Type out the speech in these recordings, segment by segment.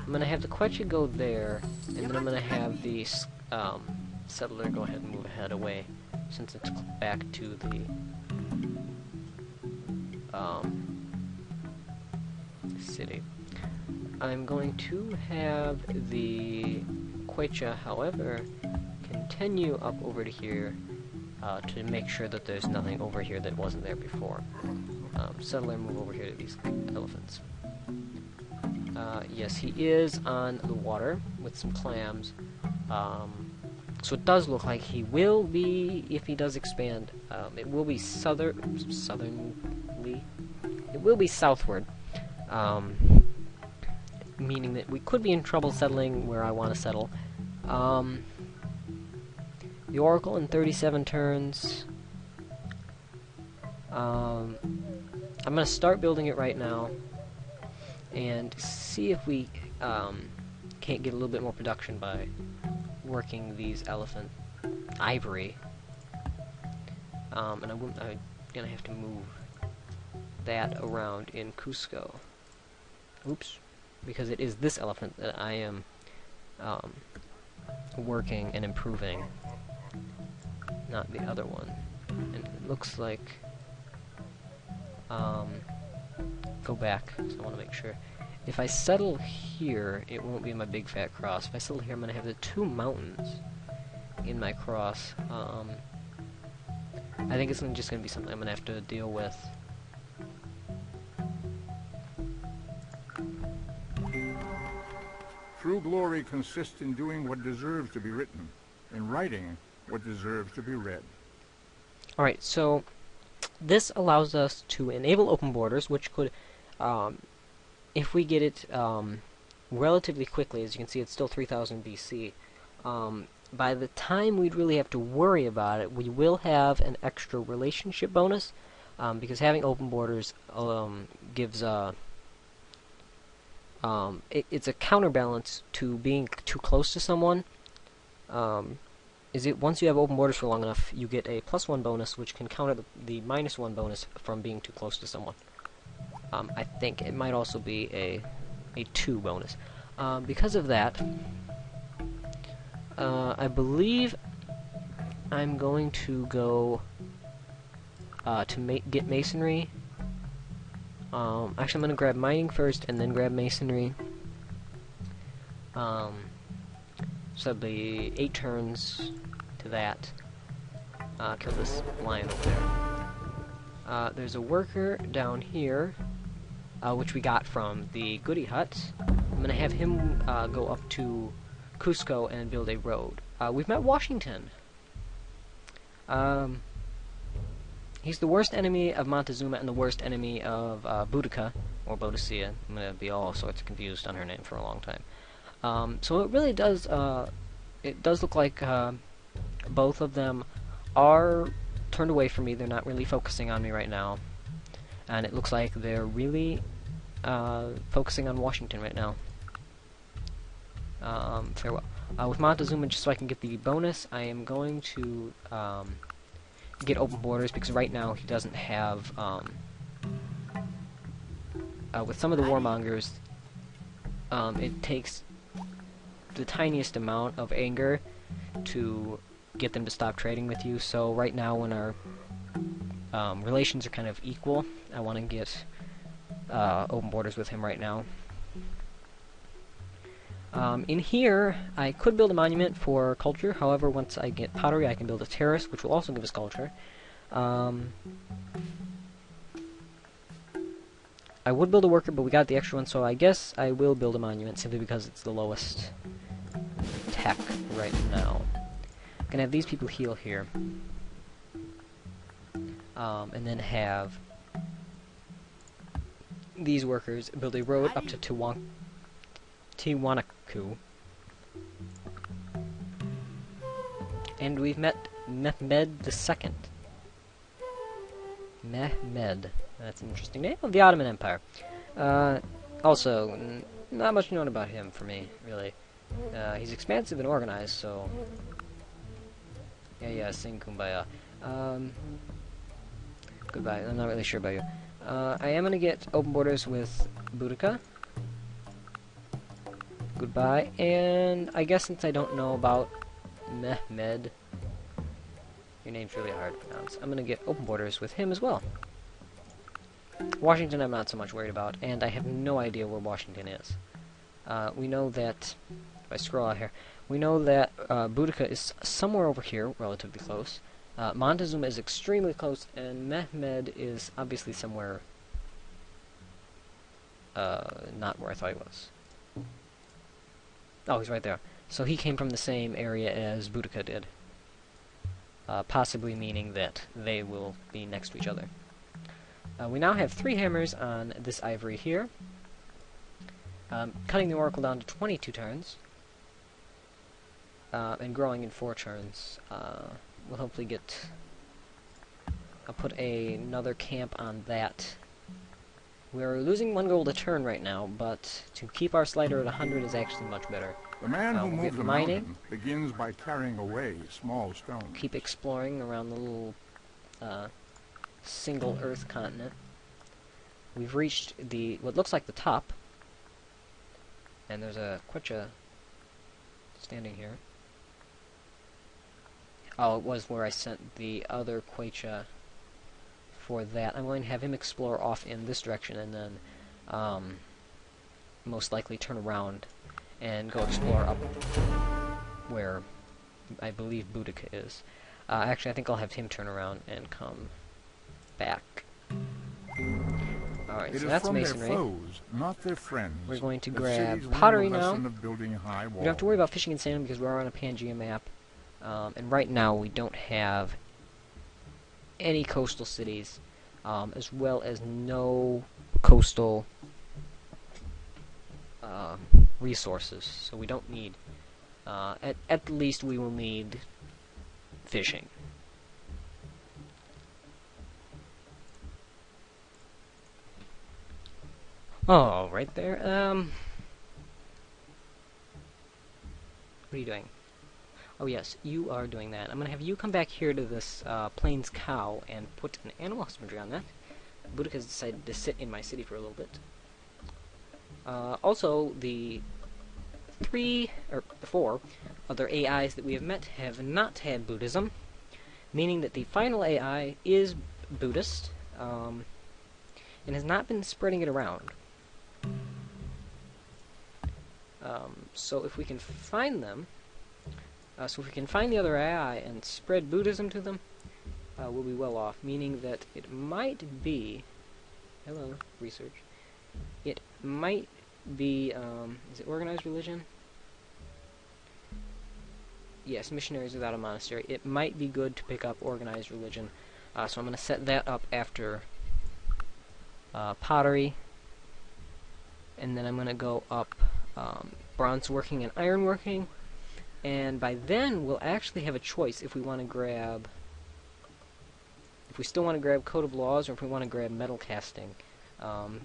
I'm gonna have the Quechua go there, and then I'm gonna have the settler go ahead and move ahead away, since it's back to the city. I'm going to have the Quechua, however, continue up over to here to make sure that there's nothing over here that wasn't there before. Settler, move over here to these elephants. Yes, he is on the water with some clams. So it does look like he will be, if he does expand, it will be southernly. It will be southward. Meaning that we could be in trouble settling where I want to settle. The Oracle in 37 turns. I'm going to start building it right now and see if we can't get a little bit more production by working these elephant ivory. And I'm going to have to move that around in Cusco. Oops. Because it is this elephant that I am working and improving, not the other one. And it looks like go back, so I want to make sure. If I settle here, it won't be my big fat cross. If I settle here, I'm going to have the two mountains in my cross. I think it's just going to be something I'm going to have to deal with. True glory consists in doing what deserves to be written, in writing what deserves to be read. Alright, so this allows us to enable open borders, which could, if we get it relatively quickly, as you can see it's still 3000 BC, by the time we'd really have to worry about it, we will have an extra relationship bonus, because having open borders gives it's a counterbalance to being too close to someone. Once you have open borders for long enough, you get a +1 bonus, which can counter the -1 bonus from being too close to someone. I think it might also be a 2 bonus. Because of that, I believe I'm going to go to get masonry. Actually, I'm going to grab mining first and then grab masonry. So that'll be 8 turns to that. Kill this lion over there. There's a worker down here, which we got from the Goody Hut. I'm going to have him go up to Cusco and build a road. We've met Washington. He's the worst enemy of Montezuma and the worst enemy of Boudica, or Boadicea. I'm going to be all sorts of confused on her name for a long time. So it really does, look like both of them are turned away from me. They're not really focusing on me right now. And it looks like they're really focusing on Washington right now. Farewell. With Montezuma, just so I can get the bonus, I am going to get open borders, because right now he doesn't have, with some of the warmongers, it takes the tiniest amount of anger to get them to stop trading with you. So right now, when our relations are kind of equal, I want to get open borders with him right now. In here, I could build a monument for culture. However, once I get pottery, I can build a terrace, which will also give us culture. I would build a worker, but we got the extra one, so I guess I will build a monument, simply because it's the lowest tech right now. I'm gonna have these people heal here. And then have these workers build a road up to Tiwanaku. And we've met Mehmed II. Mehmed. That's an interesting name. Of the Ottoman Empire. Also, not much known about him for me, really. He's expansive and organized, so... Yeah, sing Kumbaya. Goodbye, I'm not really sure about you. I am gonna get open borders with Boudica. Goodbye. And I guess since I don't know about Mehmed, your name's really hard to pronounce, I'm gonna get open borders with him as well. Washington I'm not so much worried about, and I have no idea where Washington is. We know that, if I scroll out here, we know that Boudica is somewhere over here, relatively close. Montezuma is extremely close, and Mehmed is obviously somewhere not where I thought he was. Oh, he's right there. So he came from the same area as Boudica did. Possibly meaning that they will be next to each other. We now have 3 hammers on this ivory here. Cutting the oracle down to 22 turns. And growing in 4 turns. We'll hopefully get... I'll put another camp on that. We're losing 1 gold a turn right now, but to keep our slider at 100 is actually much better. The man who we'll moves get a mining. mountain begins by carrying away small stones. Keep exploring around the little single Earth continent. We've reached what looks like the top, and there's a Quechua standing here. Oh, it was where I sent the other Quechua for that. I'm going to have him explore off in this direction, and then most likely turn around and go explore up where I believe Boudica is. Actually, I think I'll have him turn around and come back. Alright, so that's masonry. Their foes, not their friends. We're going to The grab cities pottery learn the now. lesson of building high We walls. don't have to worry about fishing and salmon because we're on a Pangea map. And right now we don't have any coastal cities, as well as no coastal resources. So we don't need, at least we will need fishing. Oh, right there. What are you doing? Oh yes, you are doing that. I'm gonna have you come back here to this Plains cow and put an animal husbandry on that. Boudica has decided to sit in my city for a little bit. Also, the 4 other AIs that we have met have not had Buddhism, meaning that the final AI is Buddhist, and has not been spreading it around. So if we can find them, so if we can find the other AI and spread Buddhism to them, we'll be well off, meaning that it might be, hello, research, it might be, is it organized religion? Yes, missionaries without a monastery. It might be good to pick up organized religion, so I'm going to set that up after pottery, and then I'm going to go up bronze working and iron working, and by then we'll actually have a choice if we want to grab, if we still want to grab Code of Laws or if we want to grab metal casting for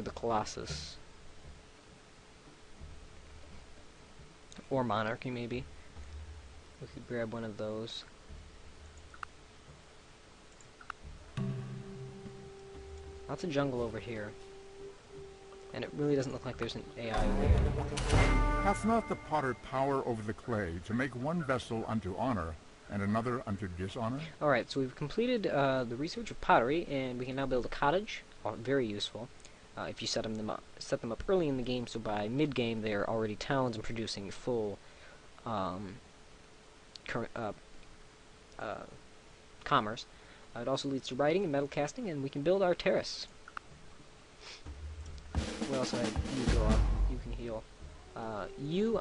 the Colossus. Or Monarchy, maybe. We could grab one of those. Lots of jungle over here. And it really doesn't look like there's an AI over here. Hath not the potter power over the clay to make one vessel unto honor and another unto dishonor? Alright, so we've completed the research of pottery, and we can now build a cottage. Very useful. If you set them up early in the game, so by mid-game they're already towns and producing full commerce. It also leads to writing and metal casting, and we can build our terrace. What else? You go up. You can heal. I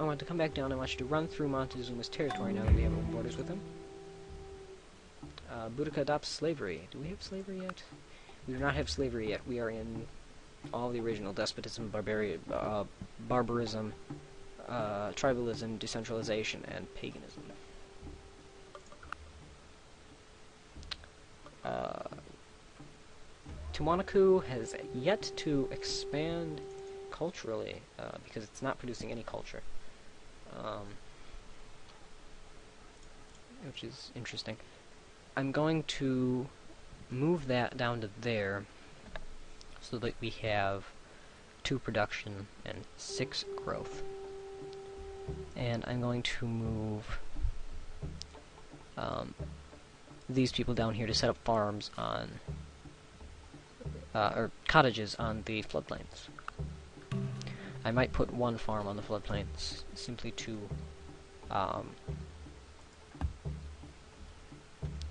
want to come back down. I want you to run through Montezuma's territory now that we have open borders with him. Boudica adopts slavery. Do we have slavery yet? We do not have slavery yet. We are in all the original despotism, barbarism, tribalism, decentralization, and paganism. Tiwanaku has yet to expand culturally, because it's not producing any culture. Which is interesting. I'm going to move that down to there, so that we have 2 production, and 6 growth. And I'm going to move these people down here to set up farms on, or cottages on the floodplains. I might put 1 farm on the floodplains, simply to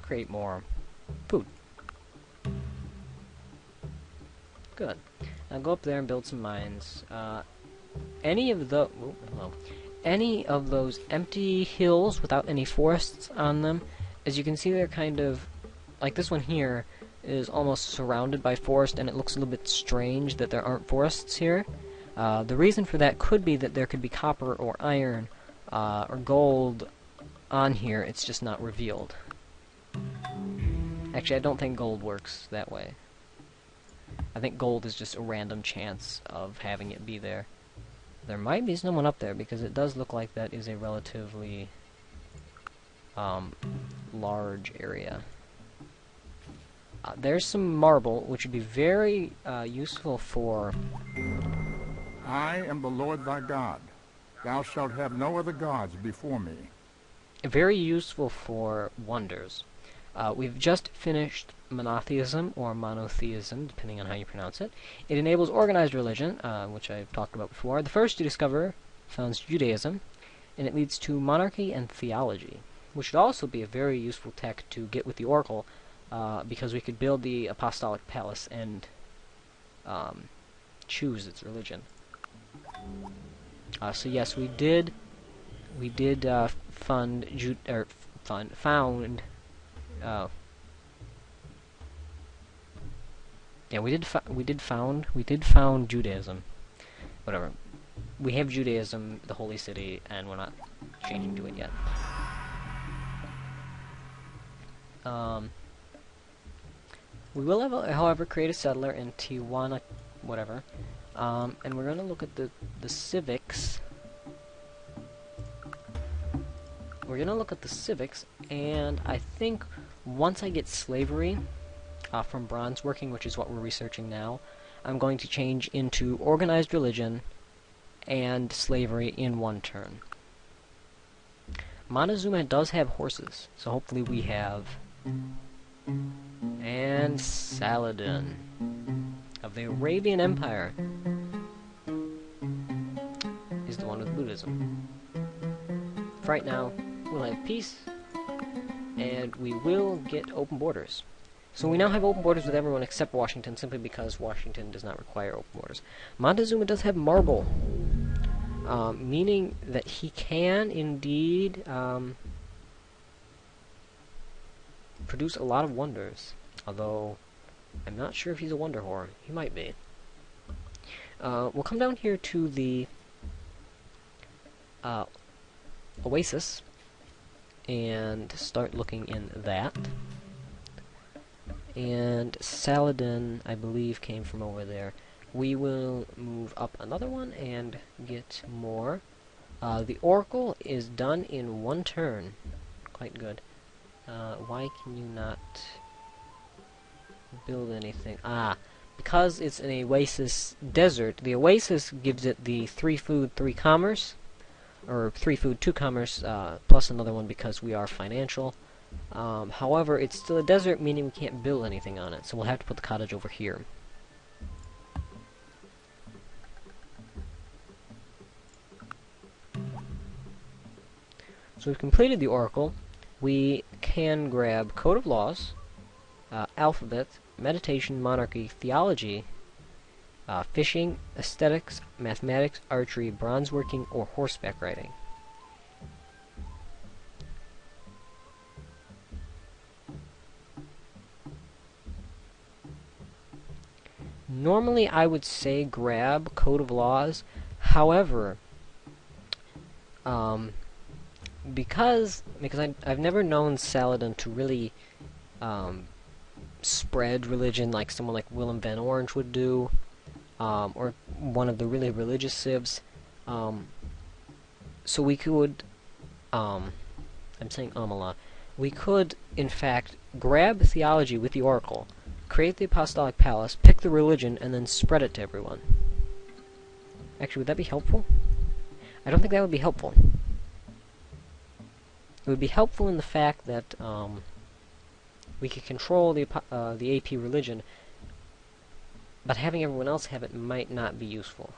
create more food. Good. Now go up there and build some mines. Any of those empty hills without any forests on them, as you can see, they're kind of like this one here is almost surrounded by forest, and it looks a little bit strange that there aren't forests here. The reason for that could be that there could be copper or iron or gold on here. It's just not revealed. Actually, I don't think gold works that way. I think gold is just a random chance of having it be there. There might be someone up there, because it does look like that is a relatively large area. There's some marble, which would be very useful for... I am the Lord thy God. Thou shalt have no other gods before me. Very useful for wonders. We've just finished monotheism, or monotheism, depending on how you pronounce it. It enables organized religion, which I've talked about before. The first to discover founds Judaism, and it leads to monarchy and theology, which would also be a very useful tech to get with the Oracle, because we could build the Apostolic Palace and choose its religion. So yes, we did found yeah, we did found Judaism. Whatever. We have Judaism, the holy city, and we're not changing to it yet. We will have, however, create a settler in Tijuana, whatever. And we're going to look at the civics. We're going to look at the civics, and I think once I get slavery from bronze working, which is what we're researching now, I'm going to change into organized religion and slavery in 1 turn. Montezuma does have horses, so hopefully we have... And Saladin of the Arabian Empire is the one with Buddhism. For right now, we'll have peace, and we will get open borders. So we now have open borders with everyone except Washington, simply because Washington does not require open borders. Montezuma does have marble, meaning that he can indeed produce a lot of wonders. Although, I'm not sure if he's a wonder whore. He might be. We'll come down here to the Oasis and start looking in that. And Saladin, I believe, came from over there. We will move up another one and get more. The Oracle is done in 1 turn. Quite good. Why can you not build anything? Because it's an Oasis desert, the Oasis gives it the 3 food, 3 commerce, or 3 food, 2 commerce, plus another one because we are financial. However, it's still a desert, meaning we can't build anything on it, so we'll have to put the cottage over here. So we've completed the Oracle. We can grab Code of Laws, Alphabet, Meditation, Monarchy, Theology, Fishing, Aesthetics, Mathematics, Archery, Bronze Working, or Horseback Riding. Normally I would say grab Code of Laws, however, because I've never known Saladin to really spread religion like someone like Willem van Orange would do, or one of the really religious civs. So we could, I'm saying a lot. We could, in fact, grab theology with the Oracle, create the Apostolic Palace, pick the religion, and then spread it to everyone. Actually, would that be helpful? I don't think that would be helpful. It would be helpful in the fact that we could control the AP religion, but having everyone else have it might not be useful.